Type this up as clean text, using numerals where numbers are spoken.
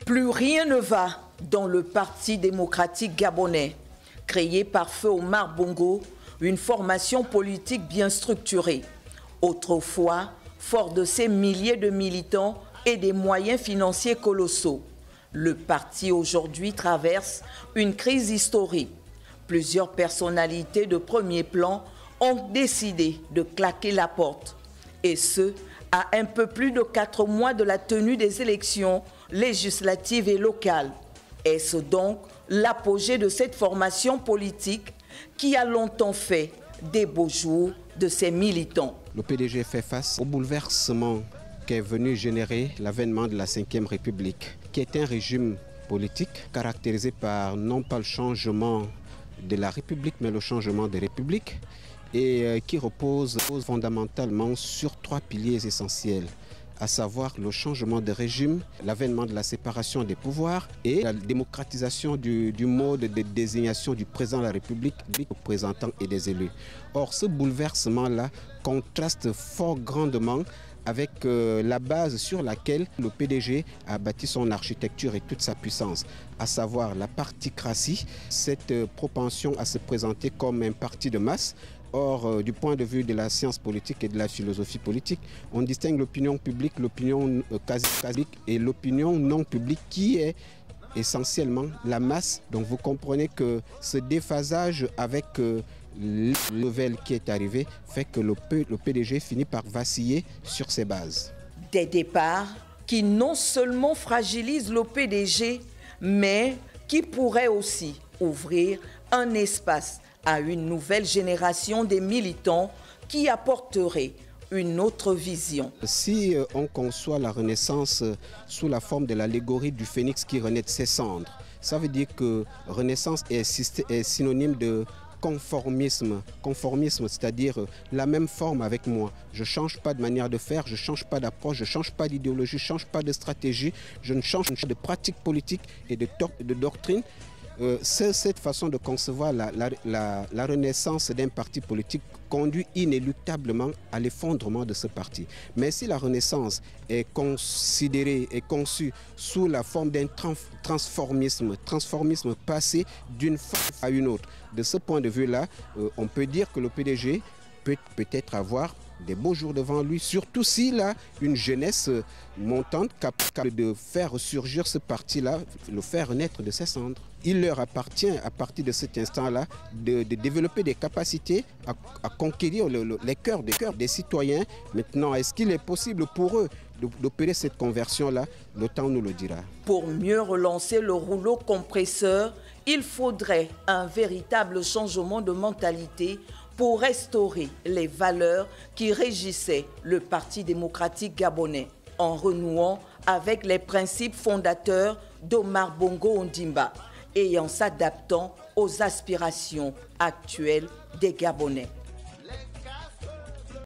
Plus rien ne va dans le Parti démocratique gabonais, créé par feu Omar Bongo, une formation politique bien structurée. Autrefois, fort de ses milliers de militants et des moyens financiers colossaux, le parti aujourd'hui traverse une crise historique. Plusieurs personnalités de premier plan ont décidé de claquer la porte. Et ce, à un peu plus de 4 mois de la tenue des élections législatives et locales. Est-ce donc l'apogée de cette formation politique qui a longtemps fait des beaux jours de ses militants? Le PDG fait face au bouleversement qu'est venu générer l'avènement de la Ve République, qui est un régime politique caractérisé par non pas le changement de la République, mais le changement des républiques, et qui repose fondamentalement sur 3 piliers essentiels, à savoir le changement de régime, l'avènement de la séparation des pouvoirs et la démocratisation du mode de désignation du président de la République, des représentants et des élus. Or, ce bouleversement-là contraste fort grandement avec la base sur laquelle le PDG a bâti son architecture et toute sa puissance, à savoir la particratie, cette propension à se présenter comme un parti de masse. Or, du point de vue de la science politique et de la philosophie politique, on distingue l'opinion publique, l'opinion quasi et l'opinion non publique qui est essentiellement la masse. Donc vous comprenez que ce déphasage avec la nouvelle qui est arrivée fait que le PDG finit par vaciller sur ses bases. Des départs qui non seulement fragilisent le PDG, mais qui pourraient aussi ouvrir un espace à une nouvelle génération des militants qui apporterait une autre vision. Si on conçoit la Renaissance sous la forme de l'allégorie du phénix qui renaît de ses cendres, ça veut dire que Renaissance est synonyme de conformisme, c'est-à-dire la même forme avec moi. Je ne change pas de manière de faire, je ne change pas d'approche, je ne change pas d'idéologie, je ne change pas de stratégie, je ne change pas de pratique politique et de doctrine. C'est cette façon de concevoir la renaissance d'un parti politique conduit inéluctablement à l'effondrement de ce parti. Mais si la renaissance est considérée et conçue sous la forme d'un transformisme passé d'une forme à une autre, de ce point de vue-là, on peut dire que le PDG peut peut-être avoir des beaux jours devant lui, surtout s'il a une jeunesse montante capable de faire ressurgir ce parti-là, le faire naître de ses cendres. Il leur appartient, à partir de cet instant-là, de développer des capacités à conquérir les cœurs des citoyens. Maintenant, est-ce qu'il est possible pour eux d'opérer cette conversion-là? Le temps nous le dira. Pour mieux relancer le rouleau compresseur, il faudrait un véritable changement de mentalité pour restaurer les valeurs qui régissaient le Parti démocratique gabonais, en renouant avec les principes fondateurs d'Omar Bongo Ondimba et en s'adaptant aux aspirations actuelles des Gabonais.